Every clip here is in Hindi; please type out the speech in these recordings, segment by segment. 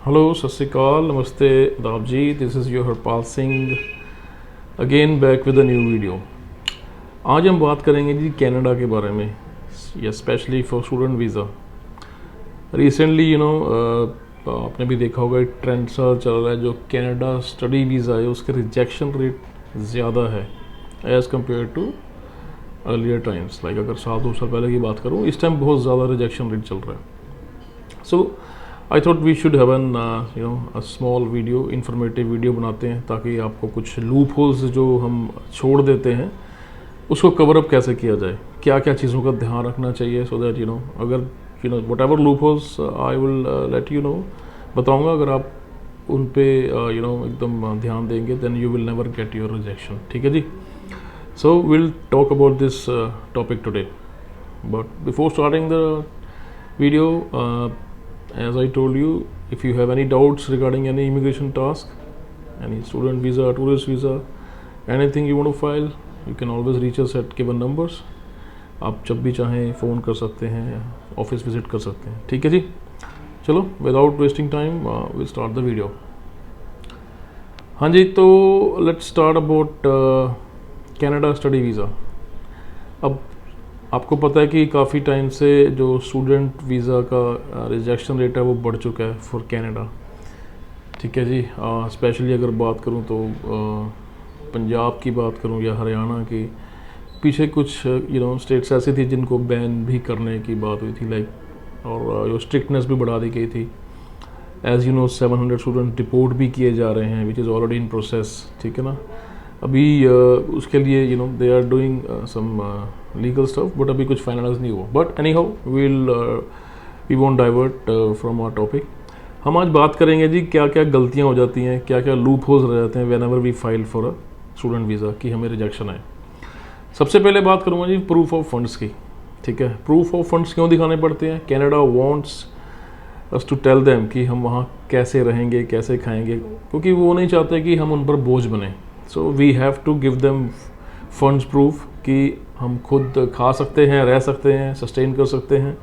हेलो, सत श्री अकाल, नमस्ते, आदाब जी। This is your Harpal Singh again back with a new video. आज हम बात करेंगे जी कनाडा के बारे में, या specially for student visa. Recently आपने भी देखा होगा एक ट्रेंड सा चल रहा है, जो कनाडा स्टडी वीज़ा है उसके रिजेक्शन रेट ज़्यादा है as compare to earlier times. Like अगर 2 साल पहले की बात करूँ, इस टाइम बहुत ज़्यादा रिजेक्शन रेट चल रहा है। So I thought we should have an a small video, informative video बनाते हैं, ताकि आपको कुछ लूप होल्स जो हम छोड़ देते हैं उसको कवर अप कैसे किया जाए, क्या क्या चीज़ों का ध्यान रखना चाहिए, सो दैट अगर whatever loop holes I will let you know, बताऊँगा। अगर आप उन पे एकदम ध्यान देंगे then you will never get your rejection. ठीक है जी। So will talk about this topic today, but before starting the video, as I told you, if you have any doubts regarding any immigration task, any student visa, tourist visa, anything you want to file, you can always reach us at given numbers. आप जब भी चाहें फ़ोन कर सकते हैं, ऑफिस विज़िट कर सकते हैं। ठीक है जी। चलो, without wasting time will start the video. हाँ जी, तो let's start about Canada study visa. अब आपको पता है कि काफ़ी टाइम से जो स्टूडेंट वीज़ा का रिजेक्शन रेट है वो बढ़ चुका है फॉर कनाडा। ठीक है जी। स्पेशली अगर बात करूं तो पंजाब की बात करूं या हरियाणा की, पीछे कुछ स्टेट्स ऐसी थी जिनको बैन भी करने की बात हुई थी, लाइक, और जो स्ट्रिक्टनेस भी बढ़ा दी गई थी। एज़ 700 स्टूडेंट डिपोर्ट भी किए जा रहे हैं, which is already in process. ठीक है ना। अभी उसके लिए they are doing some legal stuff, but अभी कुछ फाइनलाइज नहीं हुआ। But anyhow we won't divert from our topic. हम आज बात करेंगे जी क्या क्या गलतियां हो जाती हैं, क्या क्या लूप होल्स रह जाते हैं whenever we file for a student visa कि हमें रिजेक्शन आए। सबसे पहले बात करूँगा जी प्रूफ ऑफ फंड्स की। ठीक है। प्रूफ ऑफ फंड्स क्यों दिखाने पड़ते हैं? Canada wants us to tell them कि हम वहाँ कैसे रहेंगे, कैसे खाएंगे, क्योंकि वो नहीं चाहते कि हम उन पर बोझ बने। So we have to give them funds proof कि हम खुद खा सकते हैं, रह सकते हैं, सस्टेन कर सकते हैं।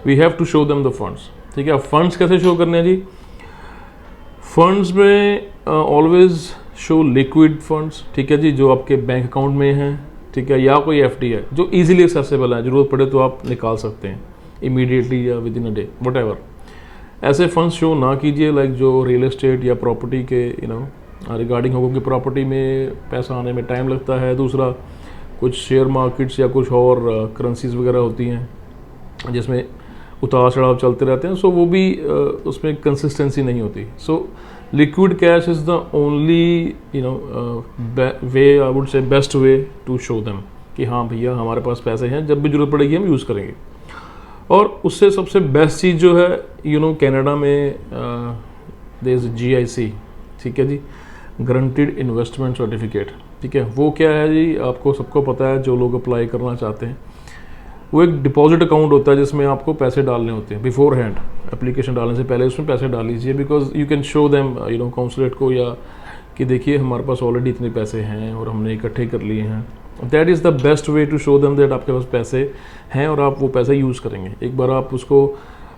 We have to show them the funds. ठीक है। फंड्स कैसे शो करने हैं जी? फंड्स में ऑलवेज शो लिक्विड फंड्स। ठीक है जी, जो आपके बैंक अकाउंट में हैं। ठीक है। या कोई एफडी है जो इजीली एक्सेसिबल है, ज़रूरत पड़े तो आप निकाल सकते हैं इमीडिएटली या with in a day, what ever. ऐसे फंड्स शो ना कीजिए लाइक जो रियल एस्टेट या प्रॉपर्टी के रिगार्डिंग होगा, कि प्रॉपर्टी में पैसा आने में टाइम लगता है। दूसरा, कुछ शेयर मार्केट्स या कुछ और करेंसीज वगैरह होती हैं जिसमें उतार चढ़ाव चलते रहते हैं। सो वो भी उसमें कंसिस्टेंसी नहीं होती। So liquid cash is the only way, I would say best way to show them कि हाँ भैया हमारे पास पैसे हैं, जब भी जरूरत पड़ेगी हम यूज़ करेंगे। और उससे सबसे बेस्ट चीज़ जो है कनाडा में देयर इज GIC। ठीक है जी, गारंटीड इन्वेस्टमेंट सर्टिफिकेट। ठीक है। वो क्या है जी? आपको सबको पता है, जो लोग अप्लाई करना चाहते हैं। वो एक डिपॉजिट अकाउंट होता है जिसमें आपको पैसे डालने होते हैं बिफोर हैंड। एप्लीकेशन डालने से पहले उसमें पैसे डाल लीजिए, because you can show them consulate को, या कि देखिए हमारे पास ऑलरेडी इतने पैसे हैं और हमने इकट्ठे कर लिए हैं। That is the best way to show them that आपके पास पैसे हैं और आप वो पैसे यूज़ करेंगे। एक बार आप उसको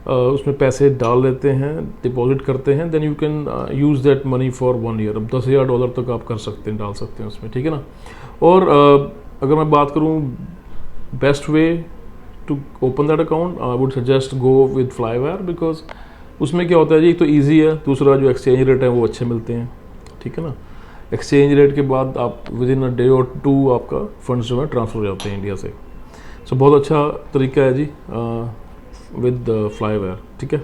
उसमें पैसे डाल देते हैं, डिपॉजिट करते हैं, then you can use that money for 1 year. अब $10,000 तक आप कर सकते हैं, डाल सकते हैं उसमें। ठीक है ना। और अगर मैं बात करूँ best way to open that account, I would suggest go with Flywire, because उसमें क्या होता है जी, एक तो ईजी है, दूसरा जो एक्सचेंज रेट है वो अच्छे मिलते हैं। ठीक है ना। एक्सचेंज रेट के बाद आप विद इन अ डे और 2 आपका फंड्स जो है ट्रांसफ़र हो जाते हैं इंडिया से। सो बहुत अच्छा तरीका है जी विद फ्लाईवेयर। ठीक है।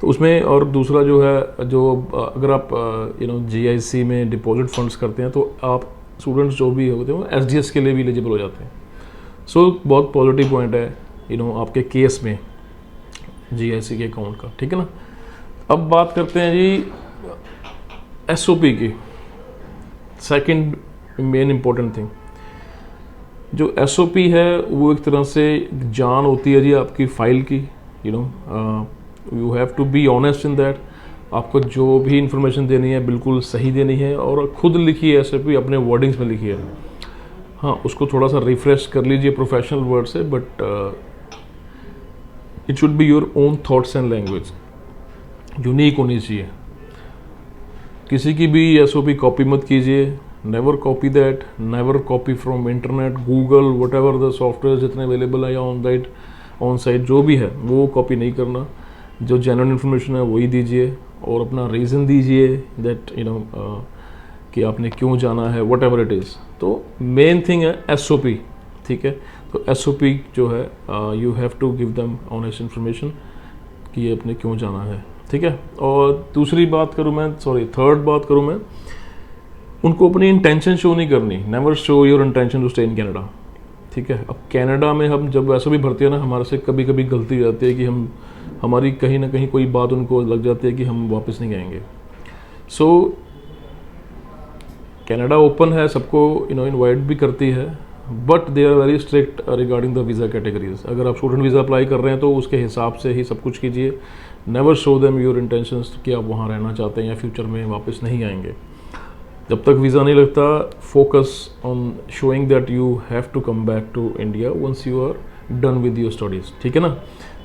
तो उसमें, और दूसरा जो है, जो अगर आप GIC में डिपॉजिट फंड्स करते हैं तो आप स्टूडेंट्स जो भी होते हैं वो SDS के लिए भी एलिजिबल हो जाते हैं। सो बहुत पॉजिटिव पॉइंट है आपके केस में GIC के अकाउंट का। ठीक है ना। अब बात करते हैं जी SOP की, सेकंड मेन इम्पोर्टेंट थिंग। जो SOP है वो एक तरह से जान होती है जी आपकी फाइल की। You have to be honest in that. आपको जो भी इंफॉर्मेशन देनी है बिल्कुल सही देनी है, और खुद लिखी है SOP, अपने वर्डिंग्स में लिखी है। हाँ, उसको थोड़ा सा रिफ्रेश कर लीजिए प्रोफेशनल वर्ड से, but it should be your own thoughts and language, unique होनी चाहिए। किसी की भी SOP कॉपी मत कीजिए, never copy that, never copy from internet, Google, what ever the software जितने अवेलेबल है या ऑन साइट जो भी है वो कॉपी नहीं करना। जो जेन्युइन इन्फॉर्मेशन है वही दीजिए और अपना रीज़न दीजिए दैट कि आपने क्यों जाना है, वट एवर इट इज़। तो मेन थिंग है SOP, ठीक है। तो SOP जो है you have to give them honest information कि ये अपने क्यों जाना है, ठीक है। और दूसरी बात करूँ मैं, थर्ड बात करूँ मैं, उनको अपनी इंटेंशन शो नहीं करनी। Never show your intention to stay in Canada, ठीक है। अब कनाडा में हम जब वैसे भी भर्ती है ना, हमारे से कभी कभी गलती हो जाती है कि हमारी कहीं ना कहीं कोई बात उनको लग जाती है कि हम वापस नहीं आएंगे। सो कनाडा ओपन है, सबको इनवाइट भी करती है, but they are very strict regarding the visa categories. अगर आप स्टूडेंट वीज़ा अप्लाई कर रहे हैं तो उसके हिसाब से ही सब कुछ कीजिए। Never show them your intentions कि आप वहाँ रहना चाहते हैं या फ्यूचर में वापस नहीं आएंगे। जब तक वीज़ा नहीं लगता, focus on showing that you have to come back to India once you are done with your studies, ठीक है ना।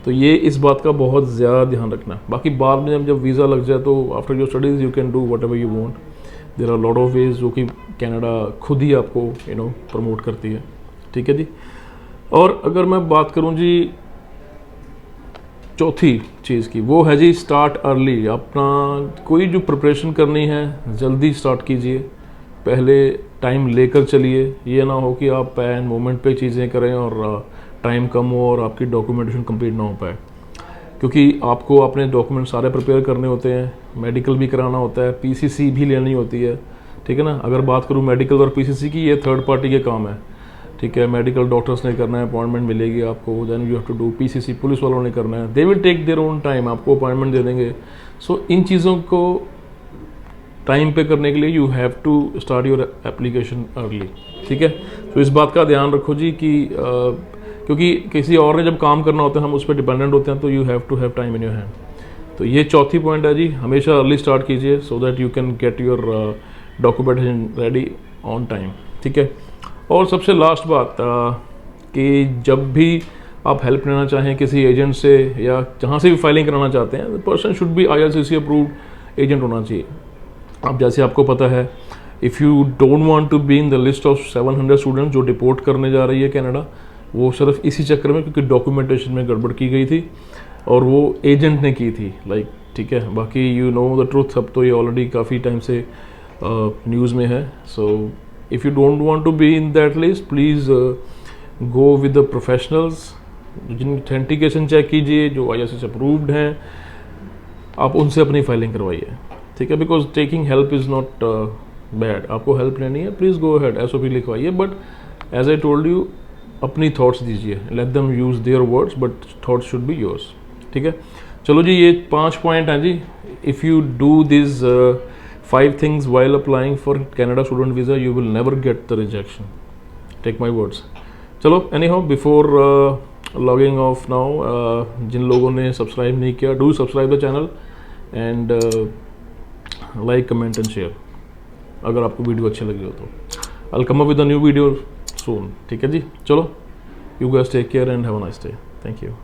तो ये इस बात का बहुत ज़्यादा ध्यान रखना। बाकी बाद में जब वीज़ा लग जाए तो after your studies you can do whatever you want. There are lot of ways जो कि कनाडा खुद ही आपको प्रमोट करती है, ठीक है जी। और अगर मैं बात करूँ जी चौथी चीज़ की, वो है जी स्टार्ट अर्ली। अपना कोई जो प्रिपरेशन करनी है जल्दी स्टार्ट कीजिए, पहले टाइम लेकर चलिए। ये ना हो कि आप पैन मोमेंट पे चीज़ें करें और टाइम कम हो और आपकी डॉक्यूमेंटेशन कंप्लीट ना हो पाए, क्योंकि आपको अपने डॉक्यूमेंट सारे प्रिपेयर करने होते हैं, मेडिकल भी कराना होता है, PCC भी लेनी होती है, ठीक है ना। अगर बात करूँ मेडिकल और PCC की, ये थर्ड पार्टी के काम है, ठीक है। मेडिकल डॉक्टर्स ने करना है, अपॉइंटमेंट मिलेगी आपको, then you have to do. PCC police वालों ने करना है, they will take their own time, आपको अपॉइंटमेंट दे देंगे। सो इन चीज़ों को टाइम पे करने के लिए you have to start your application early, ठीक है। तो इस बात का ध्यान रखो जी कि क्योंकि किसी और ने जब काम करना होता है हम उस पर डिपेंडेंट होते हैं, तो you have to have time in your hand. तो ये चौथी पॉइंट है जी, हमेशा अर्ली स्टार्ट कीजिए so that you can get your documentation ready on time, ठीक है। और सबसे लास्ट बात कि जब भी आप हेल्प लेना चाहें किसी एजेंट से या जहाँ से भी फाइलिंग कराना चाहते हैं, the person should be IRCC approved agent होना चाहिए। अब जैसे आपको पता है, if you don't want to be in the list of 700 student जो डिपोर्ट करने जा रही है कनाडा, वो सिर्फ इसी चक्कर में क्योंकि डॉक्यूमेंटेशन में गड़बड़ की गई थी और वो एजेंट ने की थी, लाइक, ठीक है। बाकी यू नो द ट्रूथ, अब तो ये ऑलरेडी काफ़ी टाइम से न्यूज़ में है। So if you don't want to be in that list, please go with the professionals, जिन ऑथेंटिकेशन चेक कीजिए, जो IRCC अप्रूव्ड हैं, आप उनसे अपनी फाइलिंग करवाइए, ठीक है। Because taking help is not bad, आपको हेल्प लेनी है, प्लीज़ गो अहेड, SOP लिखवाइए, but as I told you अपनी थॉट्स दीजिए, let them use their words but thoughts should be yours, ठीक है। चलो जी, ये 5 पॉइंट हैं जी। If you do this 5 things while applying for Canada student visa, you will never get the rejection, take my words। चलो, anyhow, before logging off now, जिन लोगों ने सब्सक्राइब नहीं किया, do subscribe the channel and like, comment and share अगर आपको वीडियो अच्छी लगी हो तो। I'll come up with a new video soon, ठीक है जी। चलो, you guys take care and have a nice day, thank you।